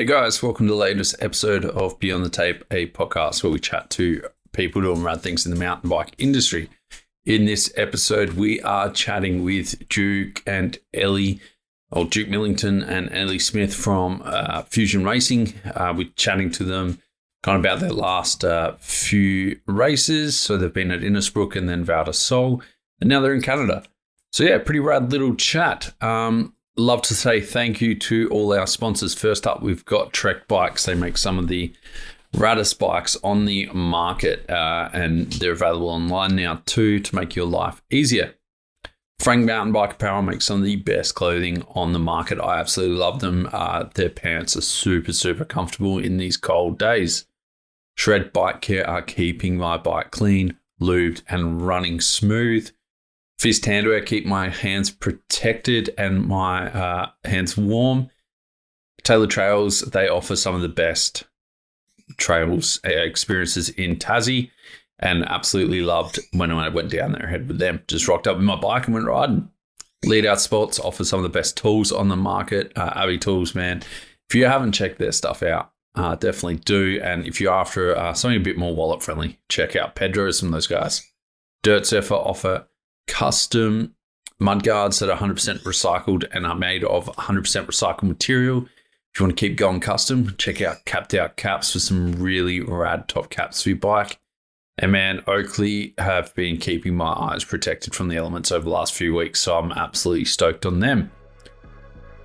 Hey guys, welcome to the latest episode of Beyond the Tape, a podcast where we chat to people doing rad things in the mountain bike industry. In this episode, we are chatting with Duke and Ellie, or Duke Millington and Ellie Smith from Fusion Racing. We're chatting to them kind of about their last few races. So they've been at Innisbrook and then Val Di Sole, and now they're in Canada. So yeah, pretty rad little chat. Love to say thank you to all our sponsors. First up, we've got Trek Bikes. They make some of the raddest bikes on the market, and they're available online now too to make your life easier. Frank Mountain Bike Apparel makes some of the best clothing on the market. I absolutely love them. Their pants are super comfortable in these cold days. Shred Bike Care are keeping my bike clean, lubed, and running smooth. Fist Handwear keep my hands protected and my hands warm. Taylor Trails, they offer some of the best trails experiences in Tassie, and absolutely loved when I went down there ahead with them. Just rocked up with my bike and went riding. Lead Out Sports offer some of the best tools on the market. Abbey Tools, man. If you haven't checked their stuff out, definitely do. And if you're after something a bit more wallet friendly, check out Pedro's from those guys. Dirt Surfer offer custom mudguards that are 100% recycled and are made of 100% recycled material. If you want to keep going custom, check out Capped Out Caps for some really rad top caps for your bike. And man, Oakley have been keeping my eyes protected from the elements over the last few weeks, so I'm absolutely stoked on them.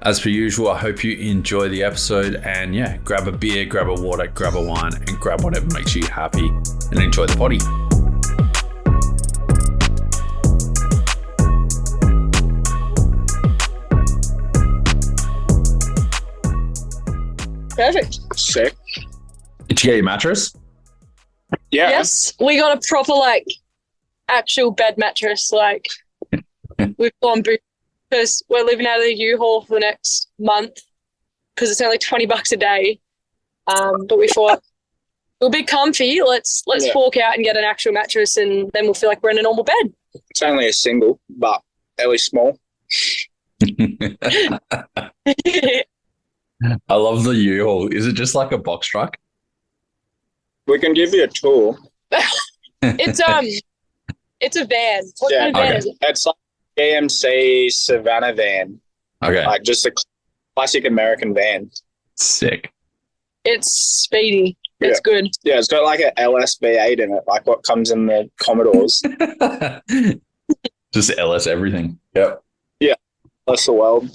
As per usual, I hope you enjoy the episode, and yeah, grab a beer, grab a water, grab a wine, and grab whatever makes you happy, and enjoy the potty. Perfect. Sick. Did you get your mattress? Yeah. Yes, we got a proper actual bed mattress. We've gone because we're living out of the U-Haul for the next month because it's only $20 a day. But we thought it'll be comfy. Let's fork out and get an actual mattress, and then we'll feel like we're in a normal bed. It's only a single, but Ellie small. I love the U-Haul. Is it just like a box truck? We can give you a tour. It's a van. What kind of van is it? It's like GMC Savannah van. Okay. Like just a classic American van. Sick. It's speedy. It's good. Yeah, it's got like an LSV8 in it, like what comes in the Commodores. Just LS everything. Yep. Yeah, that's the world.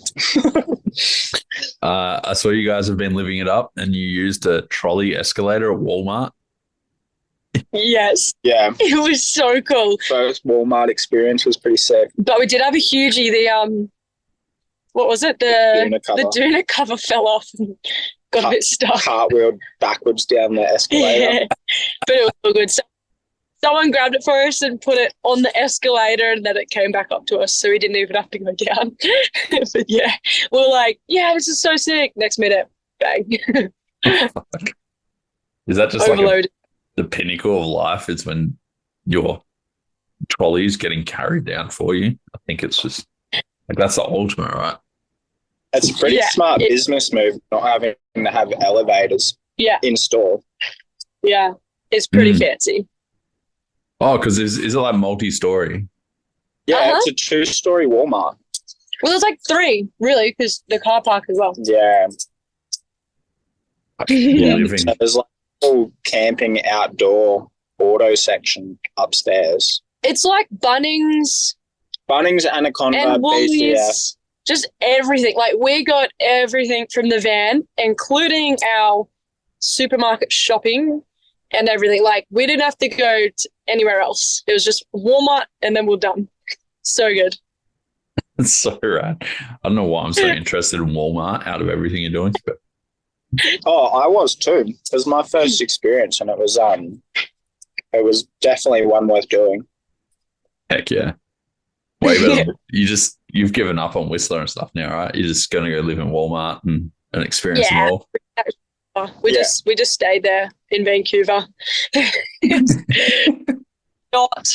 I saw you guys have been living it up, and you used a trolley escalator at Walmart. Yes. Yeah. It was so cool. First Walmart experience was pretty sick. But we did have a hugie. What was it? The doona cover fell off and got a bit stuck. Cartwheeled backwards down the escalator. Yeah. But it was all good. So someone grabbed it for us and put it on the escalator, and then it came back up to us, so we didn't even have to go down. But yeah, we were like, yeah, this is so sick. Next minute, bang. Is that just overloaded? Like the pinnacle of life is when your trolley is getting carried down for you? I think it's just like that's the ultimate, right? It's a pretty smart business move, not having to have elevators in store. Yeah, it's pretty fancy. Oh, because is it like multi-story? Yeah, it's a 2-story Walmart. Well, there's like 3, really, because the car park as well. Yeah. Living. There's like a whole camping outdoor auto section upstairs. It's like Bunnings, Anaconda, and Woolies, BCF. just everything. Like we got everything from the van, including our supermarket shopping and everything. Like we didn't have to go anywhere else. It was just Walmart, and then we're done. So good. It's so rad. I don't know why I'm so interested in Walmart out of everything you're doing, but Oh, I was too. It was my first experience, and it was definitely one worth doing. heck yeah. Way better. You've given up on Whistler and stuff now, right? You're just going to go live in Walmart and experience them all. We just stayed there in Vancouver. Not.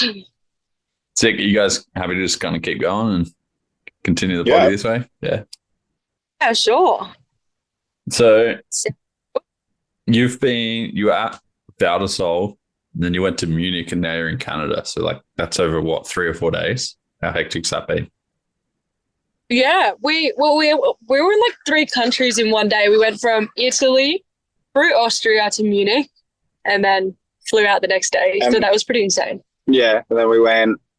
Sick. You guys happy to just kind of keep going and continue the party this way? Yeah. Yeah, sure. So you were at Val Di Sole, then you went to Munich, and now you're in Canada. So like that's over what, 3 or 4 days? How hectic's that been? Yeah, we were in like 3 countries in one day. We went from Italy through Austria to Munich, and then flew out the next day. So that was pretty insane. Yeah, and then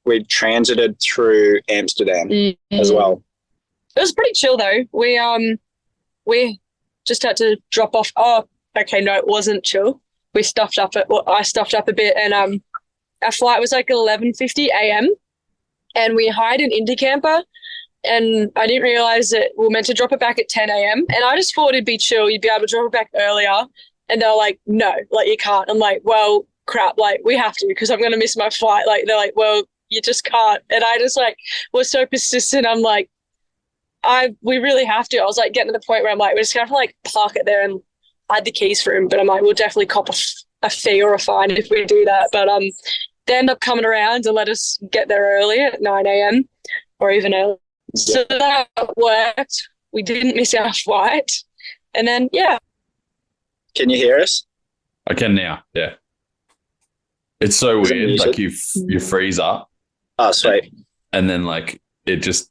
we transited through Amsterdam as well. It was pretty chill though. We just had to drop off. Oh, okay, no, it wasn't chill. I stuffed up a bit, and our flight was like 11:50 a.m. and we hired an Indy camper, and I didn't realize that we were meant to drop it back at 10 a.m. and I just thought it'd be chill. You'd be able to drop it back earlier, and they're like, no, like you can't. I'm like, well, crap, like we have to because I'm gonna miss my flight. Like they're like, well, you just can't. And I just like was so persistent. I'm like, we really have to. I was like getting to the point where I'm like, we're just gonna have to like park it there and hide the keys for him. But I'm like, we'll definitely cop a fee or a fine if we do that. But they end up coming around and let us get there early at 9 a.m. or even early. So that worked. We didn't miss our flight. And then, yeah. Can you hear us? I can now, yeah. It's so weird. Like you freeze up. Oh, sweet. And then like it just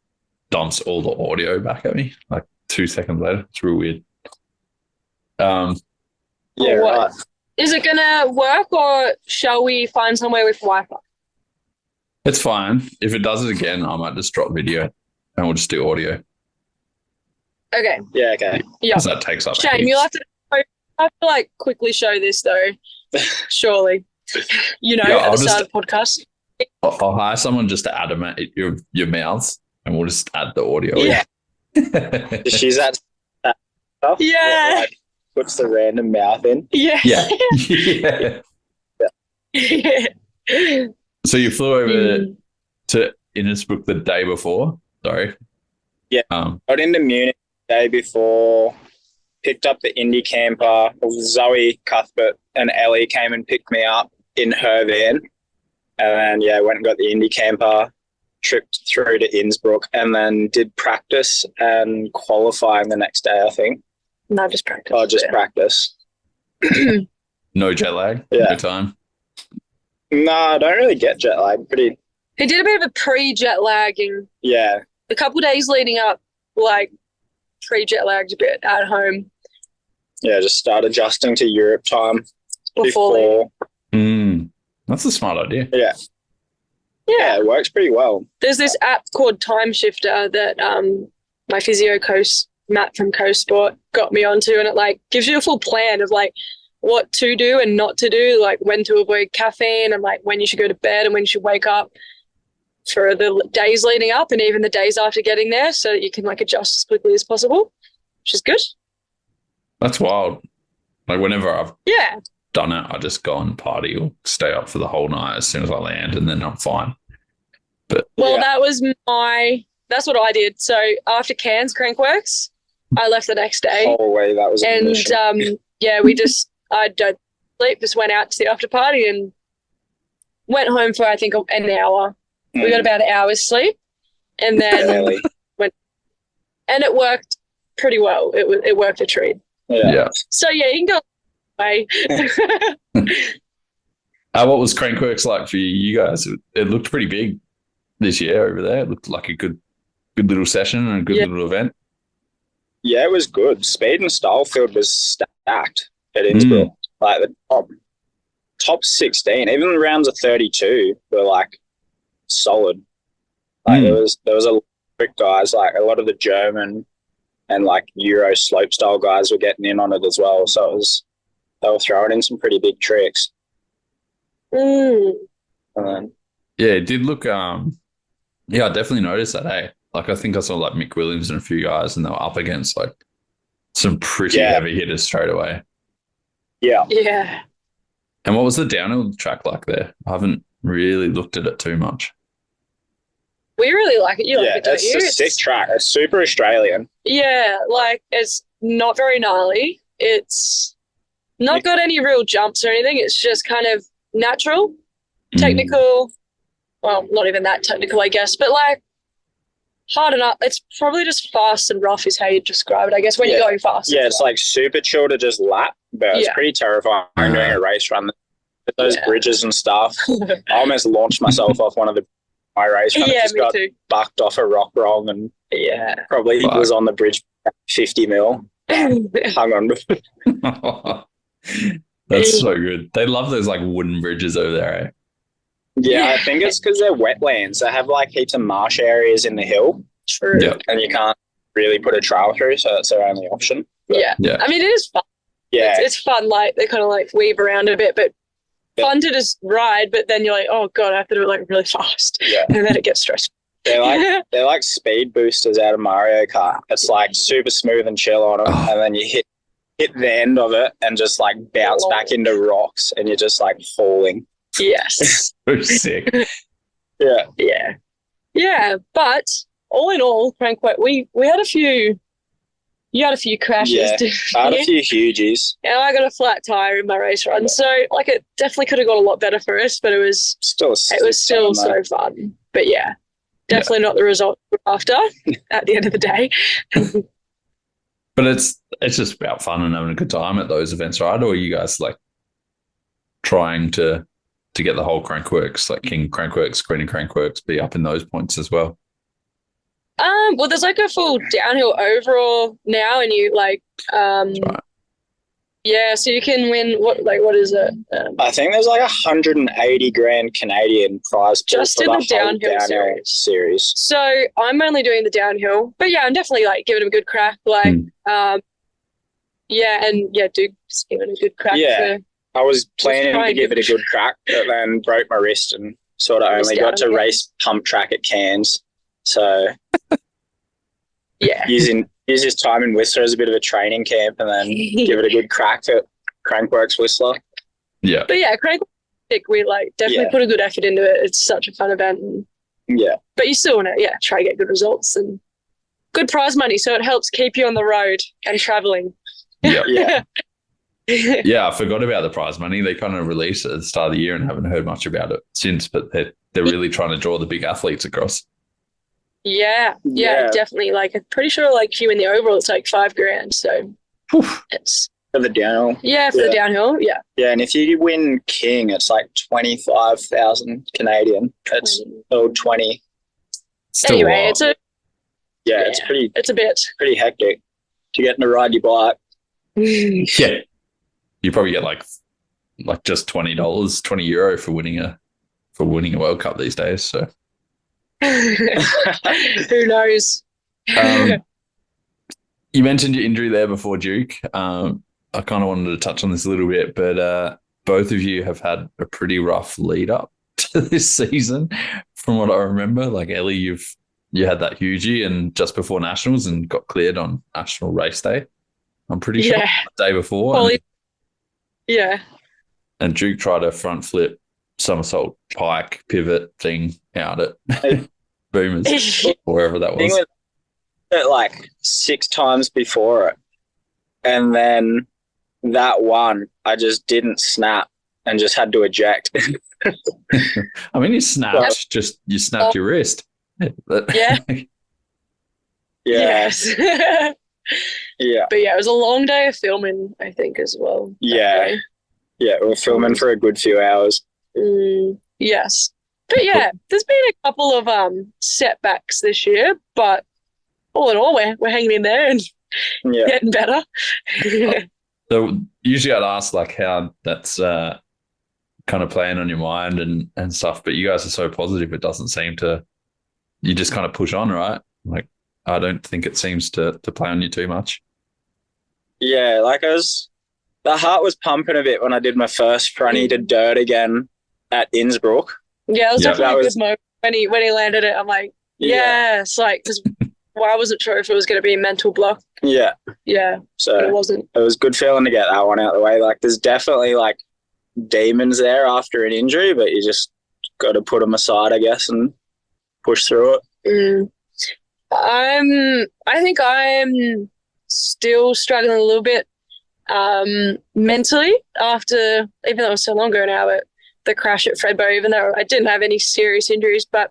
dumps all the audio back at me like 2 seconds later. It's real weird. Yeah, right. Is it going to work, or shall we find somewhere with Wi-Fi? It's fine. If it does it again, I might just drop video and we'll just do audio. Okay. Yeah, okay. Yeah. Because that takes up Shane, you'll have to like quickly show this though, surely. You know, at the start of the podcast. I'll hire someone just to animate your mouths and we'll just add the audio. Yeah. She's at stuff. Yeah. Like, puts the random mouth in. Yeah. Yeah. Yeah. So you flew over to Innsbruck the day before? Sorry. Yeah. Got into Munich the day before, picked up the Indy camper. Zoe, Cuthbert and Ellie came and picked me up in her van. And then, went and got the Indy camper, tripped through to Innsbruck, and then did practice and qualifying the next day, I think. No, just practice. Oh, just practice. No jet lag? Yeah. No time? No, I don't really get jet lag. He did a bit of a pre-jet lagging. Yeah. A couple of days leading up, like pre-jet lagged a bit at home. Yeah, just start adjusting to Europe time before. That's a smart idea. Yeah. Yeah, it works pretty well. There's this app called Time Shifter that my physio coach, Matt from CoSport, got me onto, and it like gives you a full plan of like what to do and not to do, like when to avoid caffeine and like when you should go to bed and when you should wake up for the days leading up and even the days after getting there, so that you can like adjust as quickly as possible, which is good. That's wild. Like whenever I've done it, I just go and party or stay up for the whole night as soon as I land, and then I'm fine. But that's what I did. So after Cairns crankworx, I left the next day. Oh wait, that was I don't sleep, just went out to the after party and went home for I think an hour. We got about an hour's sleep, and then went, and it worked pretty well. It worked a treat. Yeah. So you can go away. What was crankworx like for you guys? It looked pretty big this year over there. It looked like a good little session and a good little event. Yeah, it was good. Speed and style field was stacked at Innsbruck. Like the top 16, even the rounds of 32 were like solid. Like there was a lot of quick guys, like a lot of the German and like Euro slope style guys were getting in on it as well. So they were throwing in some pretty big tricks. It did look. I definitely noticed that. Hey, like I think I saw like Mick Williams and a few guys, and they were up against like some pretty heavy hitters straight away. Yeah. Yeah. And what was the downhill track like there? I haven't really looked at it too much. We really like it. You like it, don't you? It's a sick track. It's super Australian. Yeah, like it's not very gnarly. It's not got any real jumps or anything. It's just kind of natural, technical. Well, not even that technical, I guess, but like hard enough. It's probably just fast and rough is how you describe it, I guess, when you're going fast. Yeah, it's like super chill to just lap, but it's pretty terrifying doing a race run. With those bridges and stuff. I almost launched myself off one of my race runs. Just got bucked off a rock wrong and probably was on the bridge 50 mil. Hung on. That's so good. They love those like wooden bridges over there, eh? Yeah, I think it's because they're wetlands. They have like heaps of marsh areas in the hill. True. Yeah. And you can't really put a trail through, so that's their only option. But, yeah. I mean, it is fun. Yeah. It's fun. Like, they kind of like weave around a bit, but fun to just ride, but then you're like, oh God, I have to do it like really fast. Yeah. And then it gets stressful. They're like speed boosters out of Mario Kart. It's like super smooth and chill on them, and then you hit the end of it and just like bounce back into rocks, and you're just like falling. Yes. So sick. Yeah. But all in all, crankworx, we had a few. You had a few crashes. Yeah, I had a few hugies. And I got a flat tire in my race run, so like it definitely could have got a lot better for us, but it was still so fun. But yeah, definitely not the result we're after at the end of the day. But it's just about fun and having a good time at those events, right? Or are you guys like trying to get the whole crankworx, like King crankworx, Queen and crankworx, be up in those points as well? Well, there's like a full downhill overall now, and you like, That's right. Yeah, so you can win what is it? I think there's like 180 grand Canadian prize pool just for in the downhill series. So I'm only doing the downhill, but yeah, I'm definitely like giving it a good crack. Like, do give it a good crack. Yeah, I was planning to give it a good crack, but then broke my wrist and sort of only got to race pump track at Cairns. So using his time in Whistler as a bit of a training camp, and then give it a good crack at crankworx Whistler. Yeah, but yeah, crankworx, we like definitely put a good effort into it. It's such a fun event. But you still want to try to get good results and good prize money, so it helps keep you on the road and traveling. Yeah. I forgot about the prize money. They kind of released it at the start of the year and haven't heard much about it since, but they're really trying to draw the big athletes across. Yeah, definitely. Like, I'm pretty sure like you in the overall, it's like $5,000. So it's for the downhill. Yeah, for the downhill. Yeah. Yeah, and if you win King, it's like 25,000 Canadian. It's 20. Still anyway, wild. it's a bit pretty hectic to get to ride your bike. Yeah, you probably get like just $20, 20 euro for winning a World Cup these days. So. Who knows? You mentioned your injury there before, Duke. I kind of wanted to touch on this a little bit, but both of you have had a pretty rough lead up to this season, from what I remember. Like Ellie, you had that hugie and just before nationals and got cleared on National Race Day. I'm pretty sure the day before. And Duke tried a front flip somersault pike pivot thing out at Boomers, or wherever that was. It like 6 times before it, and then that one I just didn't snap and just had to eject. I mean, you snapped your wrist. Yes. Yeah. But it was a long day of filming, I think, as well. Yeah, we were filming for a good few hours. Yes. But there's been a couple of setbacks this year, but all in all, we're hanging in there and getting better. So usually I'd ask like how that's kind of playing on your mind and stuff, but you guys are so positive. It doesn't seem to. You just kind of push on, right? Like I don't think it seems to play on you too much. Yeah, like the heart was pumping a bit when I did my first fronty to dirt again at Innsbruck. Yeah, it was definitely a good moment when he landed it. I'm like, it's like, because I wasn't sure if it was going to be a mental block. Yeah. So it wasn't. It was good feeling to get that one out of the way. Like, there's definitely like demons there after an injury, but you just got to put them aside, I guess, and push through it. I think I'm still struggling a little bit mentally after, even though it was so long ago now, but the crash at Fredbo, even though I didn't have any serious injuries, but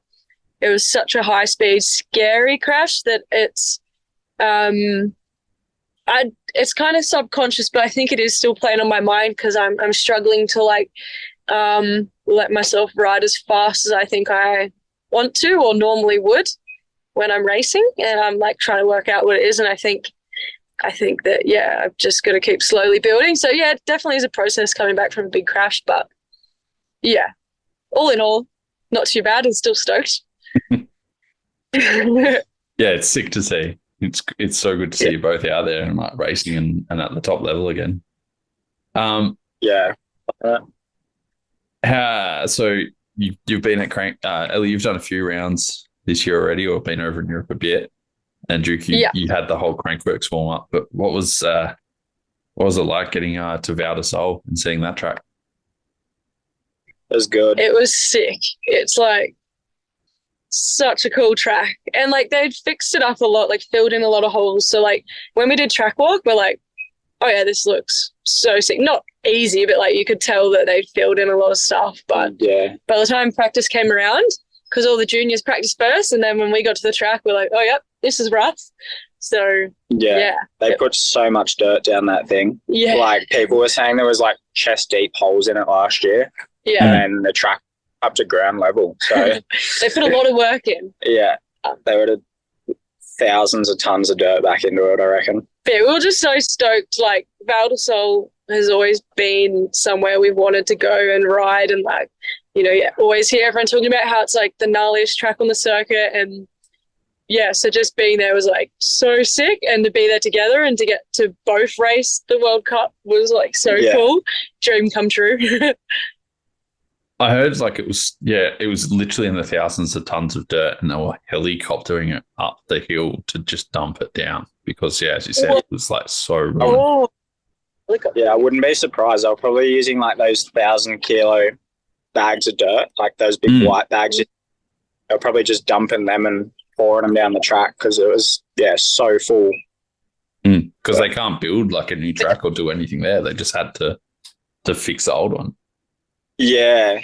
it was such a high speed, scary crash that it's kind of subconscious, but I think it is still playing on my mind because I'm struggling to like let myself ride as fast as I think I want to or normally would when I'm racing, and I'm like trying to work out what it is. And I think that, yeah, I've just got to keep slowly building. So yeah, it definitely is a process coming back from a big crash, but yeah, all in all, not too bad and still stoked. Yeah, it's sick to see. It's so good to see you both out there and like racing and at the top level again. Yeah. So you've been at Ellie, you've done a few rounds this year already, or been over in Europe a bit. And Duke, you had the whole crankworx warm up. But what was it like getting to Val Di Sole and seeing that track? It was good. It was sick. It's like such a cool track, and like they'd fixed it up a lot, like filled in a lot of holes. So like when we did track walk, we're like, oh yeah, this looks so sick. Not easy, but like you could tell that they'd filled in a lot of stuff. But yeah, by the time practice came around, because all the juniors practiced first, and then when we got to the track, we're like, oh yep, this is rough. So yeah. They put so much dirt down that thing. Yeah, like people were saying there was like chest deep holes in it last year. Yeah, and then the track up to ground level. So they put a lot of work in. Yeah, they would have thousands of tons of dirt back into it, I reckon. But we were just so stoked. Like Val Di Sole has always been somewhere we've wanted to go and ride, and like, you know, always hear everyone talking about how it's like the gnarliest track on the circuit, and yeah, so just being there was like so sick, and to be there together and to get to both race the World Cup was like so cool. Dream come true. I heard like it was literally in the thousands of tons of dirt, and they were helicoptering it up the hill to just dump it down because, yeah, as you said, it was like so ruined. Yeah, I wouldn't be surprised. They were probably using like those 1,000-kilo bags of dirt, like those big white bags. They're probably just dumping them and pouring them down the track because it was, so full. Because they can't build like a new track or do anything there. They just had to fix the old one. Yeah.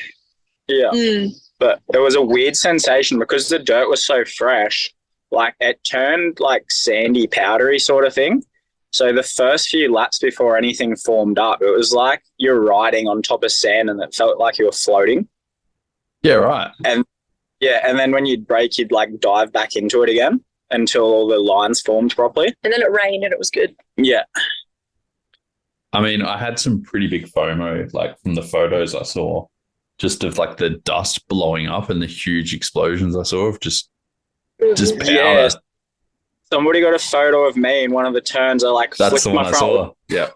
But it was a weird sensation because the dirt was so fresh, like it turned like sandy, powdery sort of thing. So the first few laps before anything formed up, it was like you're riding on top of sand and it felt like you were floating. Yeah, right. And then when you'd brake, you'd like dive back into it again until all the lines formed properly. And then it rained and it was good. Yeah. I mean, I had some pretty big FOMO, like from the photos I saw, just of like the dust blowing up and the huge explosions I saw of just power. Yeah. Somebody got a photo of me in one of the turns. I like that's the one I saw. Yeah.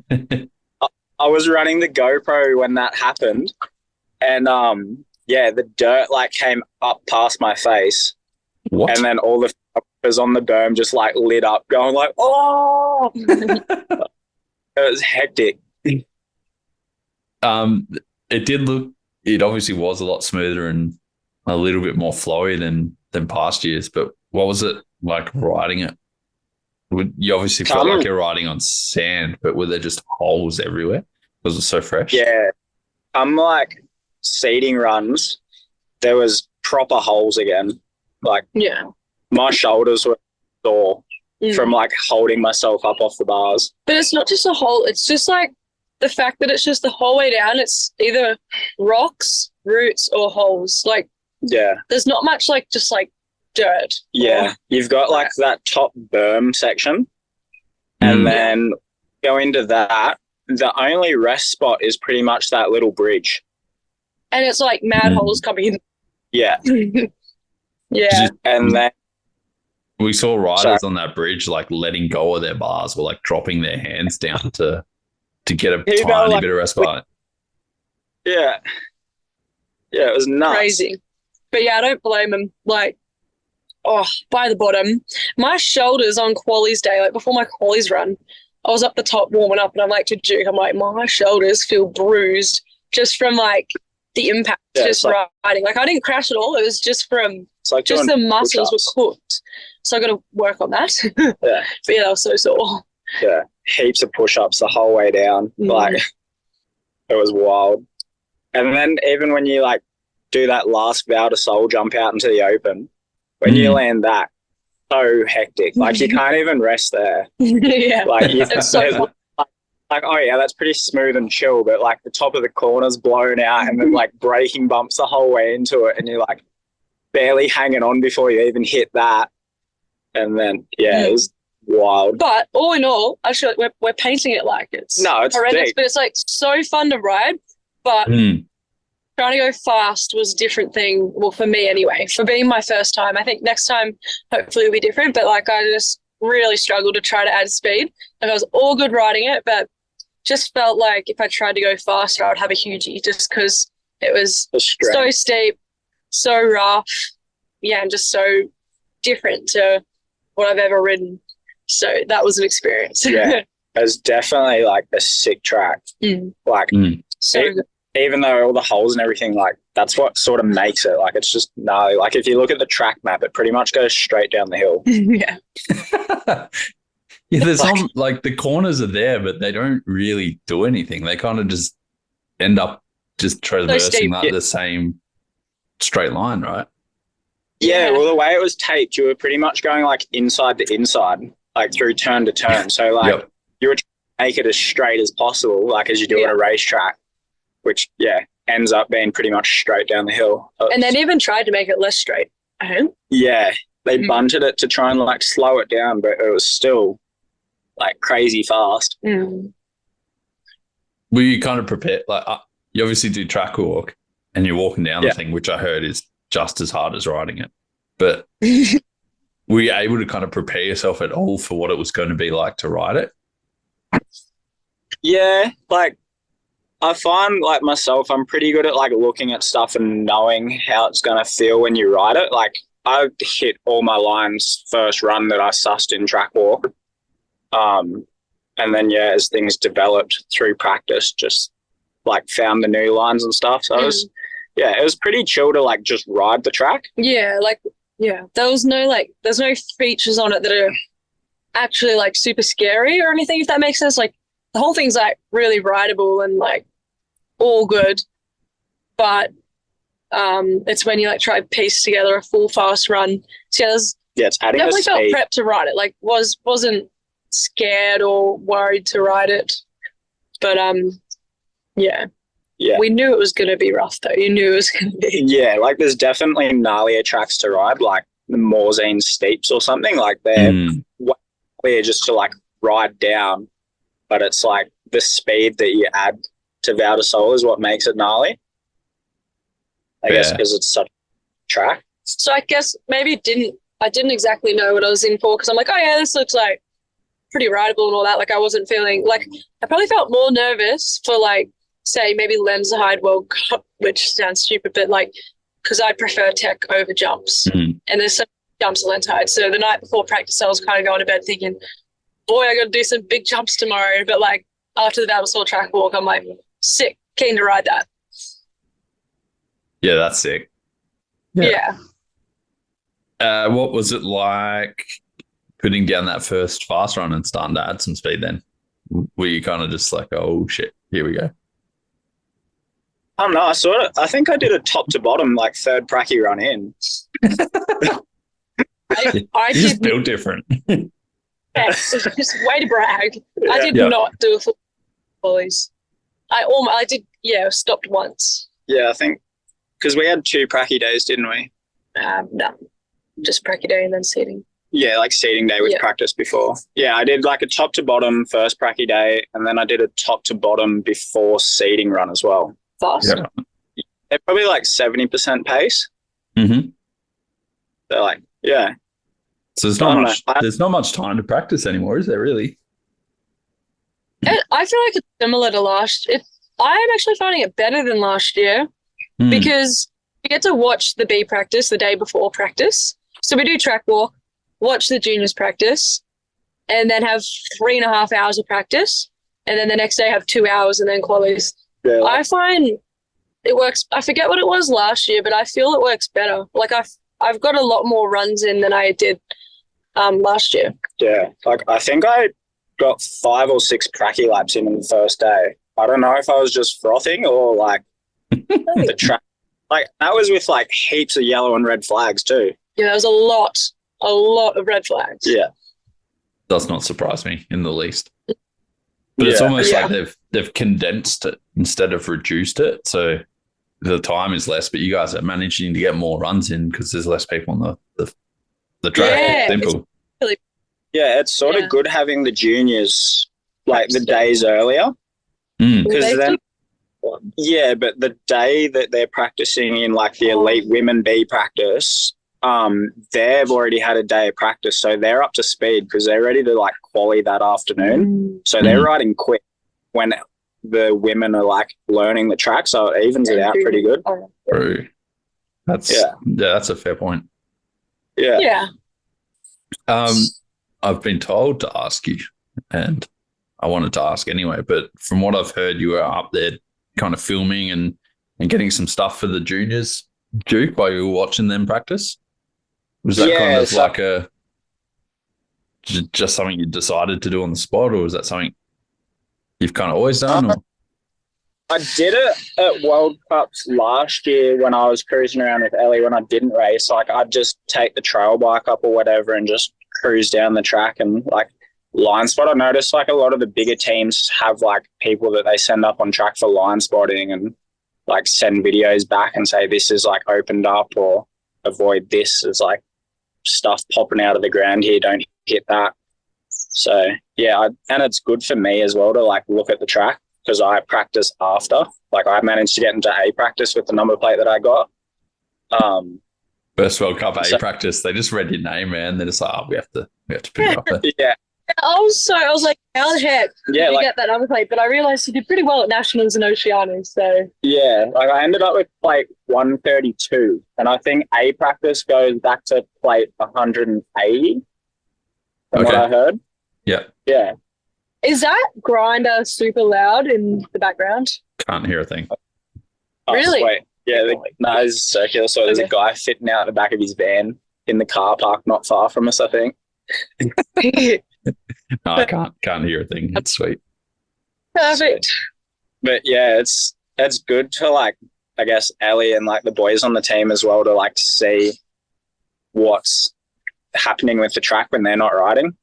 I was running the GoPro when that happened, and the dirt like came up past my face. What? And then all the was on the berm just like lit up, going like, oh. It was hectic. It did look. It obviously was a lot smoother and a little bit more flowy than past years. But what was it like riding it? You obviously felt like you're riding on sand, but were there just holes everywhere? Was it so fresh? Yeah, like seeding runs, there was proper holes again. Like my shoulders were sore. From like holding myself up off the bars. But it's not just a hole, it's just like the fact that it's just the whole way down, it's either rocks, roots, or holes. Like there's not much like just like dirt. Yeah. You've got like that top berm section, and then go into that. The only rest spot is pretty much that little bridge. And it's like mad holes coming in. Yeah. And then we saw riders on that bridge like letting go of their bars or like dropping their hands down to get a tiny bit of respite. Yeah. Yeah, it was nuts. Crazy. But yeah, I don't blame them. Like, by the bottom, my shoulders on qualies day, like before my qualies run, I was up the top warming up and I'm like to Duke, I'm like, my shoulders feel bruised just from like the impact riding. Like I didn't crash at all. It was just from just the muscles were cooked. So I got to work on that. But yeah, that was so sore. Yeah, heaps of push-ups the whole way down. Like it was wild. And then even when you like do that last Val Di Sole jump out into the open. When you land that, so hectic. Like, you can't even rest there. Yeah. Like, It's so fun. like, oh yeah, that's pretty smooth and chill, but like the top of the corner's blown out and then like braking bumps the whole way into it and you're like barely hanging on before you even hit that. And then, it was wild. But all in all, actually, we're painting it like it's horrendous, big. but it's like so fun to ride. But trying to go fast was a different thing. Well, for me anyway, for being my first time. I think next time hopefully it'll be different. But like I just really struggled to try to add speed. Like I was all good riding it, but just felt like if I tried to go faster, I would have a hugie just because it was so steep, so rough, and just so different to what I've ever ridden. So that was an experience. Yeah, it was definitely like a sick track. Like, so good. Even though all the holes and everything, like that's what sort of makes it. Like it's just gnarly. Like if you look at the track map, it pretty much goes straight down the hill. Yeah. Yeah, there's some, like the corners are there, but they don't really do anything. They kind of just end up just traversing like the same straight line, right? Yeah, well, the way it was taped, you were pretty much going like inside to inside, like through turn to turn. So like you were trying to make it as straight as possible, like as you do on a racetrack, which ends up being pretty much straight down the hill. And then even tried to make it less straight. Yeah, they bunted it to try and like slow it down, but it was still like crazy fast. Were you kind of prepared? Like you obviously do track walk and you're walking down the thing, which I heard is just as hard as riding it. But were you able to kind of prepare yourself at all for what it was going to be like to ride it? Yeah, like I find like myself, I'm pretty good at like looking at stuff and knowing how it's going to feel when you ride it. Like I hit all my lines first run that I sussed in track walk. And then, as things developed through practice, just like found the new lines and stuff. So it was pretty chill to like just ride the track. Yeah. There's no features on it that are actually like super scary or anything, if that makes sense. Like the whole thing's like really rideable and like all good. But it's when you like try to piece together a full fast run. So it's adding definitely felt speed. prepped to ride it. Like wasn't scared or worried to ride it. But we knew it was going to be rough though. You knew it was going to be. Yeah, like there's definitely gnarlier tracks to ride, like the Morzine Steeps or something. Like they're clear just to like ride down, but it's like the speed that you add to Val Di Sole is what makes it gnarly. I guess because it's such a track. So I guess maybe I didn't exactly know what I was in for because I'm like, oh yeah, this looks like pretty rideable and all that. Like I wasn't feeling like I probably felt more nervous for like say maybe Lenzerheide World Cup, which sounds stupid, but like because I prefer tech over jumps and there's some jumps at Lenzerheide. So the night before practice I was kind of going to bed thinking, boy, I got to do some big jumps tomorrow. But like after the Val Di Sole track walk, I'm like sick, keen to ride that. Yeah, that's sick. Yeah. What was it like putting down that first fast run and starting to add some speed then? Were you kind of just like, oh shit, here we go? I don't know. I think I did a top to bottom, like third pracky run in. I you just built different. Yes, just way to brag. I did not do a full volleys. I did, stopped once. Yeah, I think because we had 2 pracky days, didn't we? No, just pracky day and then seating. Yeah, like seating day with practice before. Yeah, I did like a top to bottom first pracky day, and then I did a top to bottom before seating run as well. Fast. Yeah. They're probably like 70% pace. Mm-hmm. They're like, So there's not much time to practice anymore, is there really? I feel like it's similar to I'm actually finding it better than last year because we get to watch the B practice the day before practice. So we do track walk, watch the juniors practice, and then have 3.5 hours of practice. And then the next day have 2 hours and then qualies. Yeah. I find it works. I forget what it was last year, but I feel it works better. Like I've got a lot more runs in than I did last year. Yeah, like I think I got 5 or 6 pracky laps in the first day. I don't know if I was just frothing or like the track Like that was with like heaps of yellow and red flags too. Yeah, there was a lot of red flags. Yeah. Does not surprise me in the least. But it's almost like they've condensed it instead of reduced it. So the time is less, but you guys are managing to get more runs in because there's less people on the track. Yeah, Simple. It's sort of good having the juniors like the days earlier. Because then, but the day that they're practicing in like the elite women B practice, they've already had a day of practice, so they're up to speed because they're ready to like quali that afternoon. So they're riding quick when the women are like learning the track, so it evens it out pretty good. True. That's that's a fair point. Yeah. I've been told to ask you, and I wanted to ask anyway, but from what I've heard, you were up there kind of filming and getting some stuff for the juniors, Duke, while you were watching them practice. Was that kind of like just something you decided to do on the spot, or was that something you've kind of always done? I did it at World Cups last year when I was cruising around with Ellie when I didn't race. Like I'd just take the trail bike up or whatever and just cruise down the track and like line spot. I noticed like a lot of the bigger teams have like people that they send up on track for line spotting and like send videos back and say this is like opened up or avoid this. There's like stuff popping out of the ground here, don't hit that. So and it's good for me as well to like look at the track because I practice after. Like I managed to get into A practice with the number plate that I got. First World Cup A practice, they just read your name, man. They're just like, we have to pick it up there. Yeah. I was like, how the heck did you get that number plate? But I realised you did pretty well at Nationals and Oceanias, so. Yeah, like I ended up with plate 132, and I think A practice goes back to plate 180 from what I heard. Yeah. Yeah. Is that grinder super loud in the background? Can't hear a thing. Really? Wait. Yeah, it's circular, so there's a guy fitting out the back of his van in the car park not far from us, I think. No, I can't hear a thing. That's sweet. Perfect. But yeah, it's good to like, I guess, Ellie and like the boys on the team as well to like see what's happening with the track when they're not riding.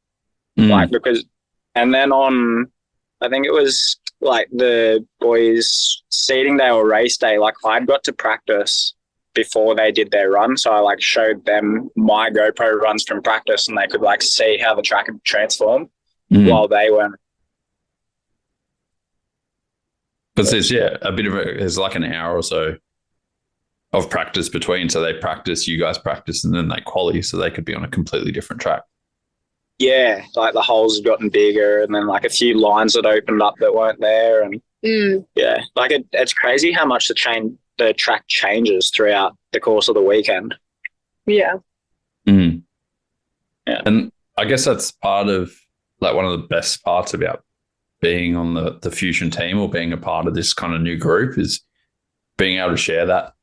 Like and then on, I think it was like the boys seating day or race day, like I'd got to practice before they did their run. So I like showed them my GoPro runs from practice and they could like see how the track had transformed while they weren't. Because there's there's like an hour or so of practice between. So they practice, you guys practice, and then they quali, so they could be on a completely different track. Yeah, like the holes have gotten bigger and then like a few lines that opened up that weren't there. And like it's crazy how much the track changes throughout the course of the weekend. Yeah. Yeah. And I guess that's part of like one of the best parts about being on the Fusion team or being a part of this kind of new group is being able to share that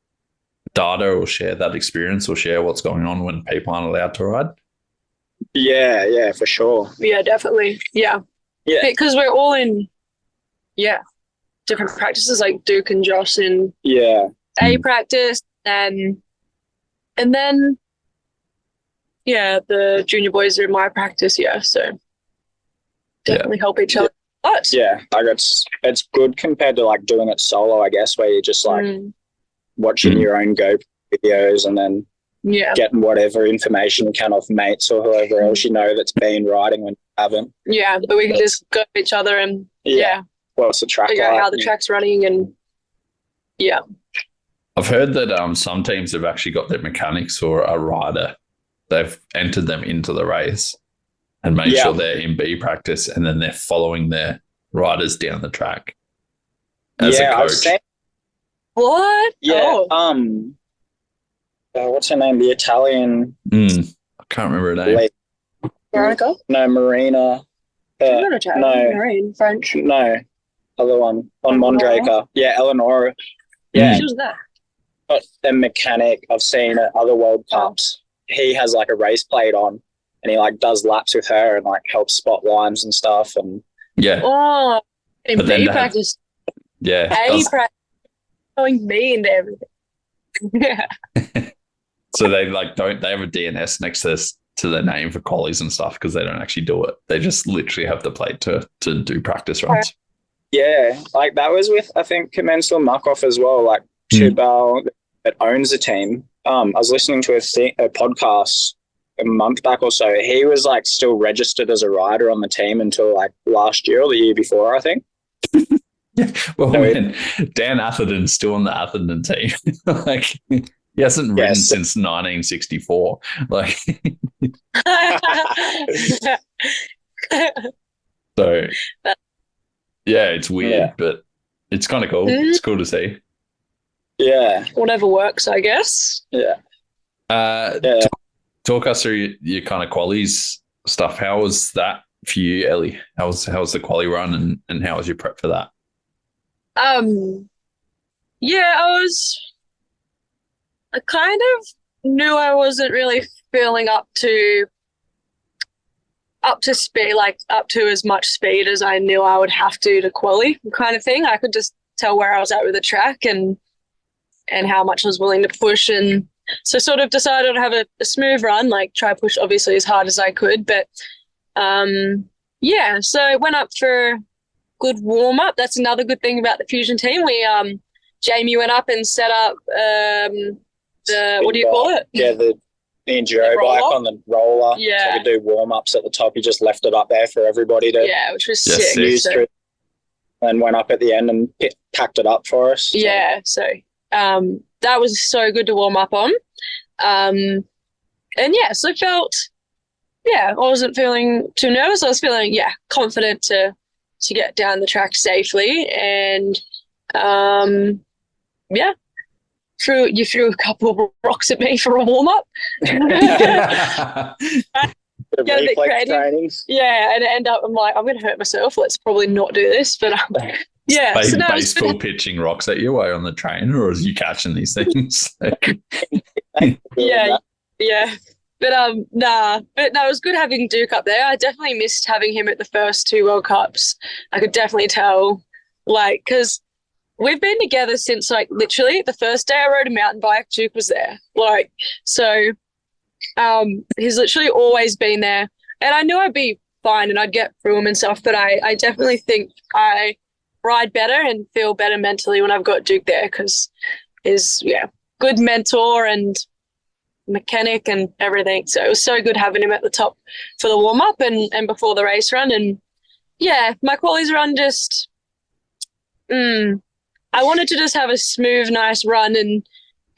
data or share that experience or share what's going on when people aren't allowed to ride. Yeah, for sure. Yeah, definitely. Yeah. Because we're all in, different practices like Duke and Josh in A practice and then the junior boys are in my practice, so definitely help each other. But like it's good compared to like doing it solo, I guess, where you're just like watching your own GoPro videos and then getting whatever information you can off mates or whoever else you know that's been riding when you haven't. Yeah, but we can just go to each other and what's the track figure out how the track's running and I've heard that some teams have actually got their mechanics or a rider. They've entered them into the race and made sure they're in B practice and then they're following their riders down the track as a coach. What? Yeah. What's her name? The Italian. I can't remember her name. Veronica? No, Marina. Marine, French. No, other one on Mondraker. Yeah, Eleonora. Yeah. She was there. A mechanic I've seen at other World Cups. He has like a race plate on and he like does laps with her and like helps spot lines and stuff. And in B practice. Yeah. A practice. Throwing me into everything. Yeah. So they don't they have a DNS next to their name for qualies and stuff because they don't actually do it. They just literally have the plate to do practice runs. Yeah, like that was with, I think, Commensal Muckoff as well, like Chibal that owns the team. I was listening to a podcast a month back or so. He was like still registered as a rider on the team until like last year or the year before, I think. Well, man, Dan Atherton's still on the Atherton team. Like, he hasn't ridden since 1964. Like, so yeah, it's weird, but it's kind of cool. It's cool to see. Yeah, whatever works, I guess. Yeah. Talk us through your kind of qualies stuff. How was that for you, Ellie? How was the quali run, and how was your prep for that? Yeah, I kind of knew I wasn't really feeling up to speed, like up to as much speed as I knew I would have to quali kind of thing. I could just tell where I was at with the track and how much I was willing to push, and so sort of decided to have a smooth run, like try to push obviously as hard as I could. But yeah, so I went up for good warm up. That's another good thing about the Fusion team. We Jamie went up and set up the what do you call it? Yeah, the enduro bike on the roller. Yeah, so we do warm ups at the top. He just left it up there for everybody to which was sick. Use through, and went up at the end and packed it up for us. Yeah, so that was so good to warm up on. And yeah, so I felt I wasn't feeling too nervous. I was feeling confident to get down the track safely, and you threw a couple of rocks at me for a warm up. Reflex training. Yeah, and it ended up I'm like, I'm gonna hurt myself. Let's probably not do this. But yeah, so baseball pitching rocks at you while you're on the train, or is you catching these things? yeah. But it was good having Duke up there. I definitely missed having him at the first two World Cups. I could definitely tell, like, because we've been together since like literally the first day I rode a mountain bike, Duke was there. Like, so he's literally always been there, and I knew I'd be fine and I'd get through him and stuff. But I definitely think I ride better and feel better mentally when I've got Duke there, because he's good mentor and mechanic and everything. So it was so good having him at the top for the warm up and before the race run. And my qualies run just I wanted to just have a smooth, nice run,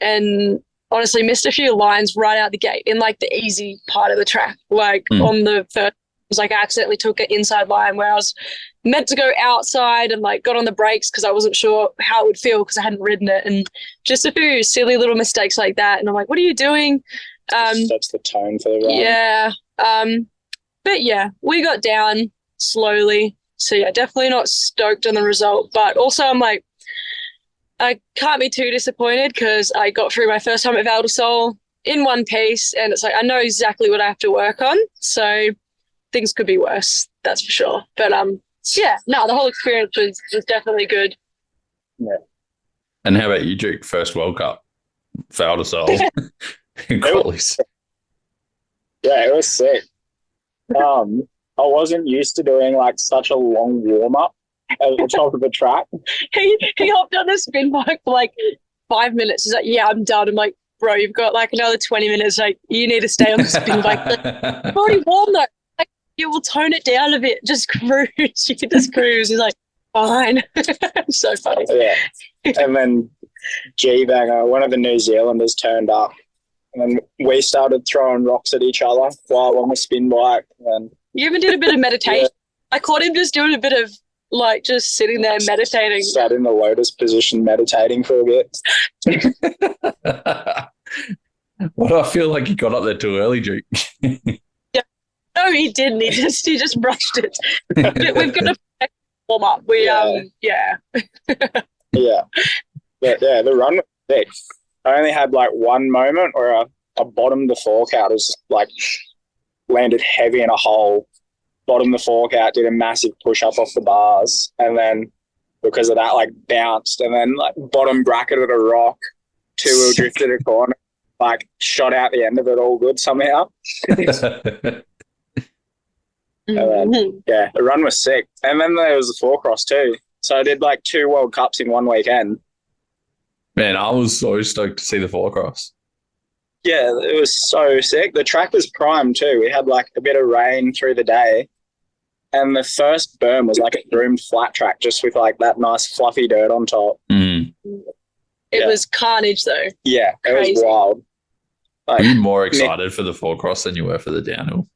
and honestly missed a few lines right out the gate in like the easy part of the track. Like on the first, it was like I accidentally took an inside line where I was meant to go outside and like got on the brakes because I wasn't sure how it would feel because I hadn't ridden it, and just a few silly little mistakes like that. And I'm like, what are you doing? That's the tone for the run. Yeah. But we got down slowly. So definitely not stoked on the result, but also I'm like, I can't be too disappointed because I got through my first time at Val Di Sole in one piece, and it's like I know exactly what I have to work on. So things could be worse, that's for sure. But the whole experience was definitely good. Yeah. And how about you, Duke? First World Cup, Val Di Sole, qualies. Yeah, it was sick. I wasn't used to doing like such a long warm up at the top of the track. He hopped on the spin bike for like 5 minutes. He's like, I'm done. I'm like, bro, you've got like another 20 minutes. Like, you need to stay on the spin bike. Like, I'm already warm though. Like, you will tone it down a bit. Just cruise. You can just cruise. He's like, fine. So funny. Yeah. And then G-Banger, one of the New Zealanders, turned up, and then we started throwing rocks at each other while on the spin bike. And you even did a bit of meditation. Yeah. I caught him just doing a bit of like just sitting there meditating. Sat in the lotus position meditating for a bit. Well, I feel like he got up there too early, Duke. No, he didn't. He just rushed it. We've got a warm up. Yeah. But the run was sick. I only had like one moment where I bottomed the fork out. It was like landed heavy in a hole, bottomed the fork out, did a massive push up off the bars, and then because of that, like bounced, and then like bottom bracketed a rock, two-wheel drifted a corner, like shot out the end of it all good somehow. And then, yeah, the run was sick. And then there was the four cross too. So I did like 2 World Cups in one weekend. Man, I was so stoked to see the four cross. Yeah, it was so sick. The track was prime too. We had like a bit of rain through the day. And the first berm was like a groomed flat track just with like that nice fluffy dirt on top. Mm. It was carnage though. Yeah, it Crazy. was wild. Like, Were you more excited for the four cross than you were for the downhill?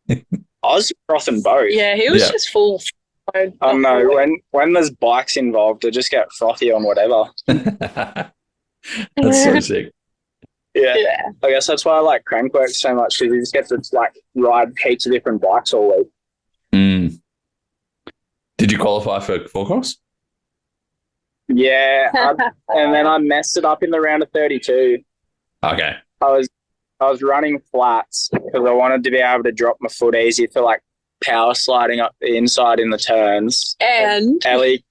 I was frothing both. Yeah, he was just full. I know. When there's bikes involved, I just get frothy on whatever. That's so sick. Yeah. I guess that's why I like crankworx so much, because you just get to like ride heaps of different bikes all week. Mm. Did you qualify for four cross? Yeah, and then I messed it up in the round of 32. Okay. I was running flats because I wanted to be able to drop my foot easy for like power sliding up the inside in the turns. And Ellie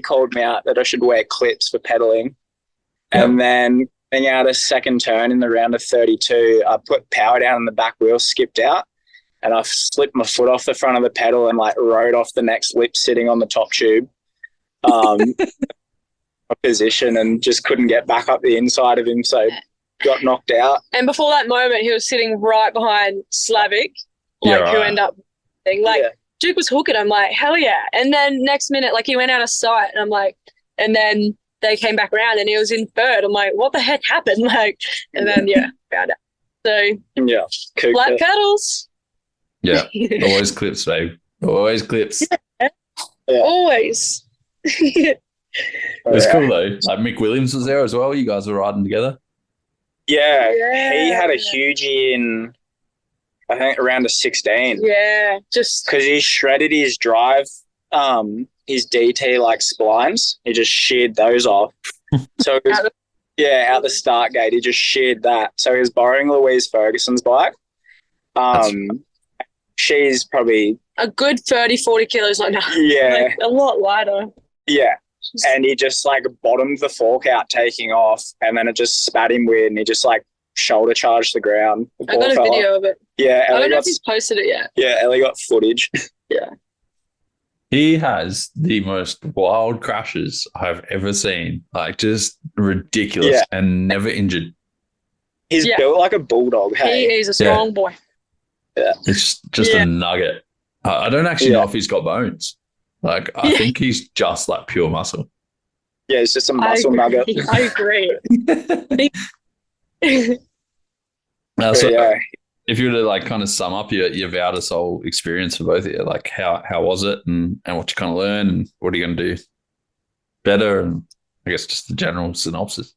called me out that I should wear clips for pedaling. Yep. And then being out a second turn in the round of 32, I put power down and the back wheel skipped out, and I slipped my foot off the front of the pedal and like rode off the next lip sitting on the top tube. Position and just couldn't get back up the inside of him, so got knocked out. And before that moment, he was sitting right behind Slavic, who ended up Duke was hooking. I'm like, hell yeah. And then next minute, like he went out of sight, and I'm like, and then they came back around and he was in third. I'm like, what the heck happened? Like, and then found out. So flat pedals. Yeah, always clips, babe. Always clips. Yeah. Always. It was cool though. Like Mick Williams was there as well. You guys were riding together. Yeah, he had a hugie in, I think, around a 16. Yeah, just because he shredded his drive, his DT like splines. He just sheared those off. So it was, out the start gate, he just sheared that. So he was borrowing Louise Ferguson's bike. She's probably a good 30, 40 kilos like now. Yeah, like, a lot lighter. Yeah. And he just like bottomed the fork out taking off, and then it just spat him weird, and he just like shoulder charged the ground. I got a video of it. Yeah, I don't know if he's posted it yet. Yeah, Ellie got footage. Yeah. He has the most wild crashes I've ever seen. Like just ridiculous and never injured. He's built like a bulldog. Hey, he's a strong boy. Yeah, it's just a nugget. I don't actually know if he's got bones. Like, I think he's just like pure muscle. Yeah, it's just a muscle nugget. I agree. So if you were to like kind of sum up your Val Di Sole experience for both of you, like how was it and what you kind of learned and what are you going to do better, and I guess just the general synopsis.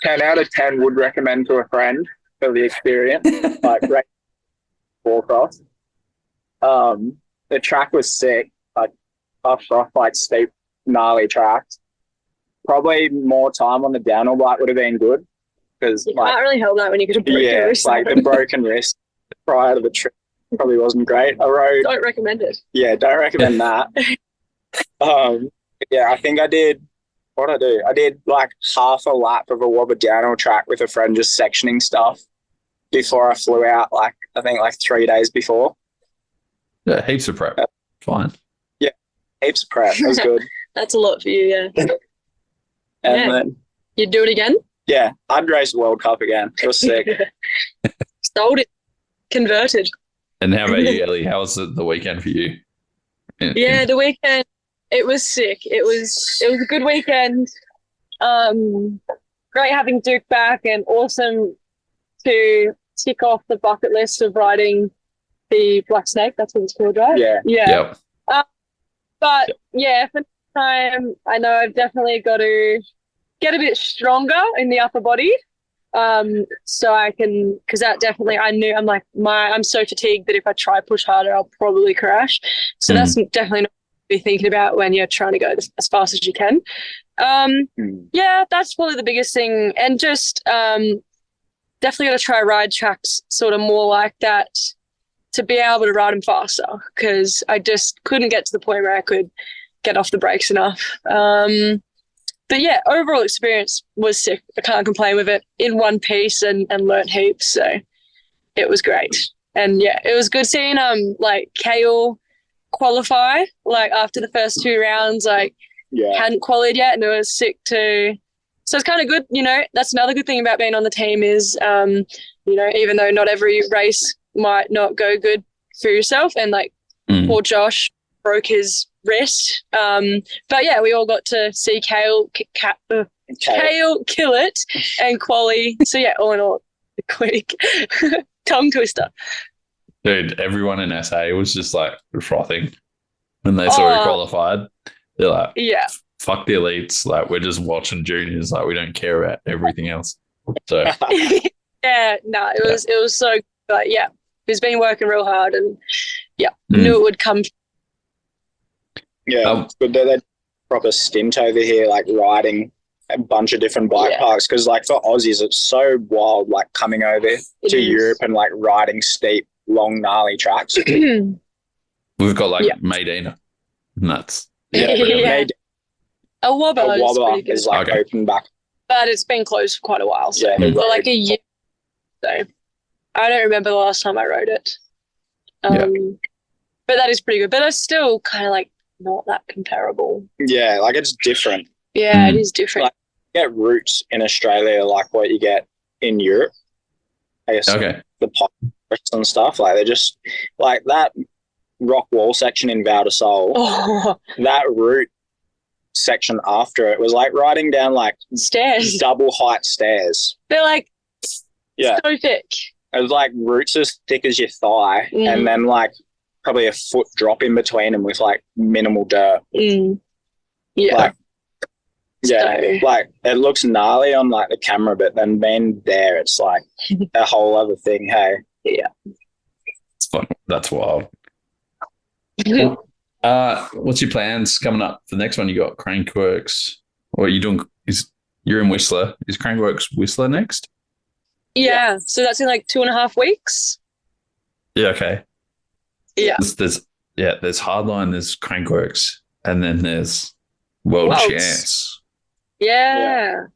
10 out of 10 would recommend to a friend for the experience. Like, great four cross. The track was sick, like off like steep, gnarly tracks. Probably more time on the downhill bike would have been good, because you can't really help that when you get a broken wrist. Like the broken wrist prior to the trip probably wasn't great. Don't recommend it. Yeah, don't recommend that. I think I did. What did I do? I did like half a lap of a Wobber downhill track with a friend, just sectioning stuff before I flew out. Like I think like 3 days before. Yeah, heaps of prep. Fine. Yeah, heaps of prep. That was good. That's a lot for you, yeah. And then you'd do it again? Yeah, I'd race the World Cup again. It was sick. Sold it. Converted. And how about you, Ellie? How was the weekend for you? The weekend, it was sick. It was a good weekend. Great having Duke back, and awesome to tick off the bucket list of riding the Black Snake. That's what it's called, right? Yeah. Yep. But for next time, I know I've definitely got to get a bit stronger in the upper body. So I can, because that definitely, I'm like, I'm so fatigued that if I try push harder, I'll probably crash. So that's definitely not to be thinking about when you're trying to go as fast as you can. That's probably the biggest thing. And just definitely got to try ride tracks sort of more like that, to be able to ride them faster, because I just couldn't get to the point where I could get off the brakes enough. But yeah, overall experience was sick. I can't complain with it in one piece and learnt heaps. So it was great. And yeah, it was good seeing like Kale qualify like after the first 2 rounds, like hadn't qualified yet, and it was sick too. So it's kind of good, you know. That's another good thing about being on the team is, you know, even though not every race might not go good for yourself, and like poor Josh broke his wrist. But yeah, we all got to see Kale kill it and quali. So yeah, all in all, quick tongue twister. Dude, everyone in SA was just like frothing when they saw he qualified. They're like, yeah, fuck the elites. Like, we're just watching juniors. Like, we don't care about everything else. So yeah, no, it was so. But yeah, he's been working real hard, and knew it would come. Yeah, it's good that they proper stint over here, like riding a bunch of different bike parks. Because like for Aussies, it's so wild, like coming over to Europe and like riding steep, long, gnarly tracks. We've got like Medina, and that's A Wobber is like open back, but it's been closed for quite a while. So for like a year. So I don't remember the last time I rode it. But that is pretty good. But it's still kind of like not that comparable. Yeah, like it's different. Yeah, it is different. Like, you get routes in Australia like what you get in Europe. I guess the pipes and stuff, like they're just like that rock wall section in Val Di Sole. That route section after it was like riding down like stairs, double height stairs. They're like so thick. It was like roots as thick as your thigh, and then like probably a foot drop in between them with like minimal dirt. Yeah. Like it looks gnarly on like the camera, but then being there, it's like a whole other thing. Hey, it's fun. That's wild. What's your plans coming up for the next one? You got crankworx. What are you doing? You're in Whistler? Is crankworx Whistler next? Yeah. So that's in like 2.5 weeks. Yeah. Okay. Yeah. There's Hardline, there's crankworx, and then there's World Chance. Yeah.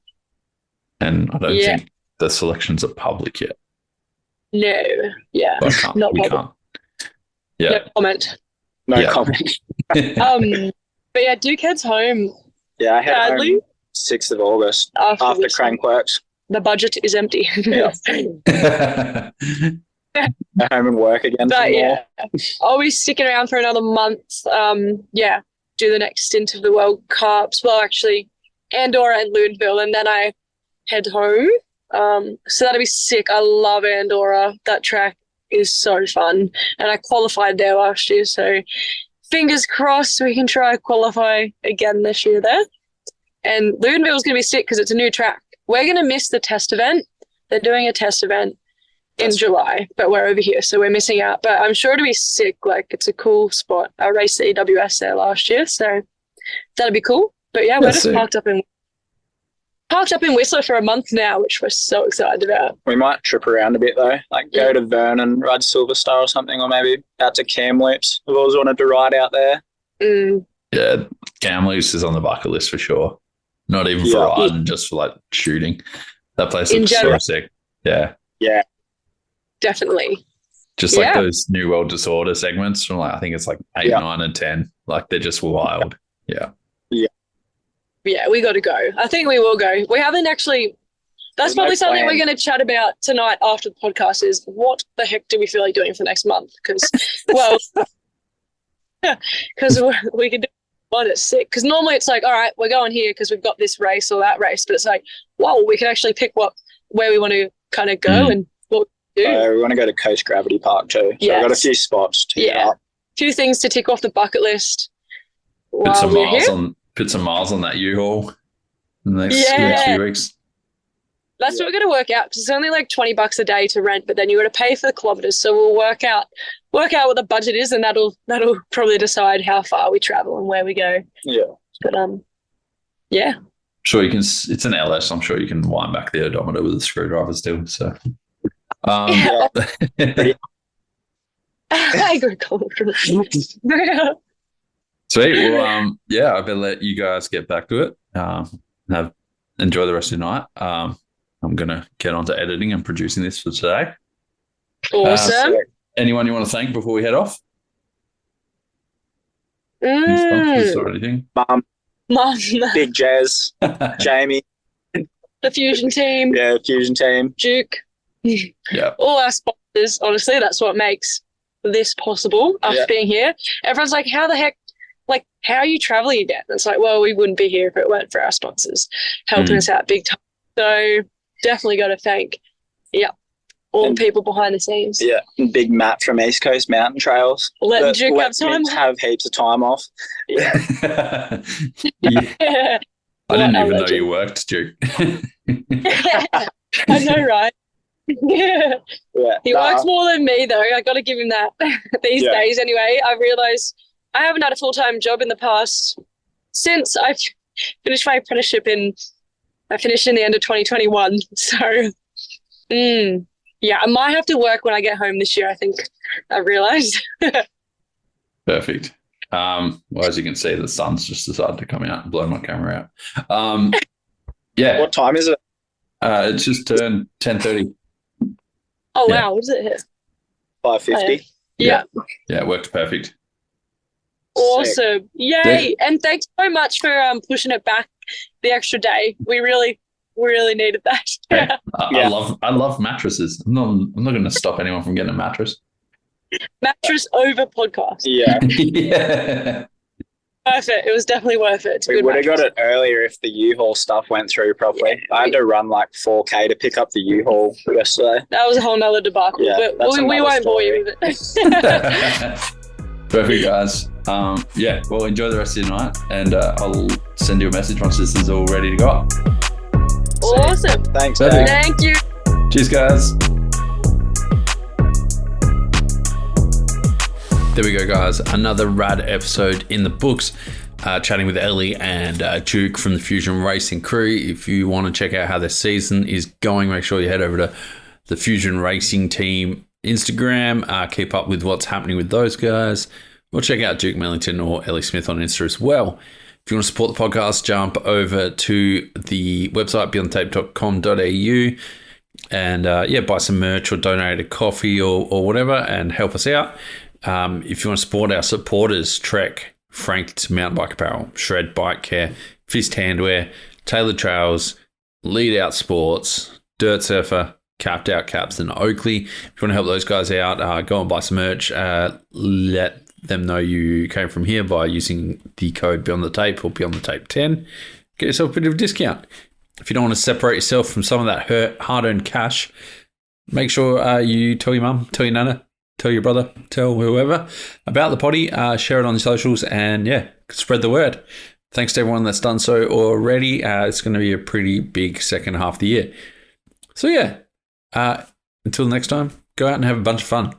And I don't think the selections are public yet. No. Yeah. We can't. Yeah. No comment. No comment. But yeah, Duke heads home. Yeah, I head home 6th of August after crankworx. The budget is empty. At home and work again. But I'll be sticking around for another month. Do the next stint of the World Cups. Well, actually, Andorra and Luneville, and then I head home. So that'll be sick. I love Andorra. That track is so fun, and I qualified there last year. So fingers crossed we can try qualify again this year there. And Luneville's going to be sick because it's a new track. We're going to miss the test event. They're doing a test event in July, but we're over here, so we're missing out. But I'm sure it'll be sick. Like, it's a cool spot. I raced the EWS there last year, so that'll be cool. But yeah, we're just parked up in Whistler for a month now, which we're so excited about. We might trip around a bit though, like go to Vernon, ride Silver Star or something, or maybe out to Kamloops. We've always wanted to ride out there. Yeah, Kamloops is on the bucket list for sure. Not even for riding, just for like shooting. That place looks so sick. Yeah. Yeah. Definitely. Just like those New World Disorder segments from like, I think it's like 8, 9 and 10. Like they're just wild. Yeah. Yeah, we got to go. I think we will go. We haven't actually. That's probably something we're going to chat about tonight after the podcast is what the heck do we feel like doing for next month? Because, we can do one that's sick. Because normally it's like, all right, we're going here because we've got this race or that race. But it's like, whoa, we can actually pick where we want to kind of go and what we do. We want to go to Coast Gravity Park too. So we've got a few spots to get up. A few things to tick off the bucket list. Put some miles on that U-Haul in the next few weeks. That's what we're going to work out because it's only like $20 a day to rent, but then you got to pay for the kilometers. So we'll work out what the budget is, and that'll probably decide how far we travel and where we go. Yeah. But sure you can. It's an LS. I'm sure you can wind back the odometer with a screwdriver still. So. I agree. Sweet. Well, I better let you guys get back to it. Enjoy the rest of your night. I'm going to get on to editing and producing this for today. Awesome. Anyone you want to thank before we head off? Any sponsors or anything? Mum, Mum, Big Jez, Jamie. the Fusion team, Yeah, Fusion team. Duke. Yeah. All our sponsors. Honestly, that's what makes this possible, us being here. Everyone's like, how the heck, like, how are you traveling again? It's like, well, we wouldn't be here if it weren't for our sponsors helping us out big time. So definitely got to thank, all the people behind the scenes. Yeah, Big Matt from East Coast Mountain Trails. Let Duke have time. Have heaps of time off. Yeah. I didn't even know you worked, Duke. I know, right? Yeah. He works more than me, though. I got to give him that these days. Anyway, I realised I haven't had a full-time job in the past since I finished my apprenticeship I finished in the end of 2021. So, I might have to work when I get home this year, I think I realised. Perfect. Well, as you can see, the sun's just decided to come out and blow my camera out. What time is it? It's just turned 10:30. Oh, wow. What is it here? 5:50. Yeah, it worked perfect. Awesome. Yay. And thanks so much for pushing it back the extra day. We really needed that. Hey, I love mattresses. I'm not going to stop anyone from getting a mattress. Mattress over podcast. Yeah. Yeah. Perfect. It was definitely worth it. We would have got it earlier if the U-Haul stuff went through properly. I had to run like 4K to pick up the U-Haul yesterday. That was a whole nother debacle, but we won't bore you with it. Perfect, guys. Well, enjoy the rest of your night, and I'll send you a message once this is all ready to go. Awesome. Thanks, Dave. Thank you. Cheers, guys. There we go, guys. Another rad episode in the books. Chatting with Ellie and Duke from the Fusion Racing crew. If you want to check out how their season is going, make sure you head over to the Fusion Racing team Instagram. Keep up with what's happening with those guys. Or check out Duke Millington or Ellie Smith on Insta as well. If you want to support the podcast, jump over to the website beyondtape.com.au and buy some merch or donate a coffee or whatever and help us out. If you want to support our supporters, Trek, Franked Mountain Bike Apparel, Shred Bike Care, Fist Handwear, Tailored Trails, Lead Out Sports, Dirt Surfer, Capped Out Caps and Oakley. If you want to help those guys out, go and buy some merch. Let them know you came from here by using the code Beyond the Tape or Beyond the Tape 10. Get yourself a bit of a discount. If you don't want to separate yourself from some of that hard-earned cash, make sure you tell your mum, tell your nana, tell your brother, tell whoever about the potty. Share it on your socials and spread the word. Thanks to everyone that's done so already. It's going to be a pretty big second half of the year. So until next time, go out and have a bunch of fun.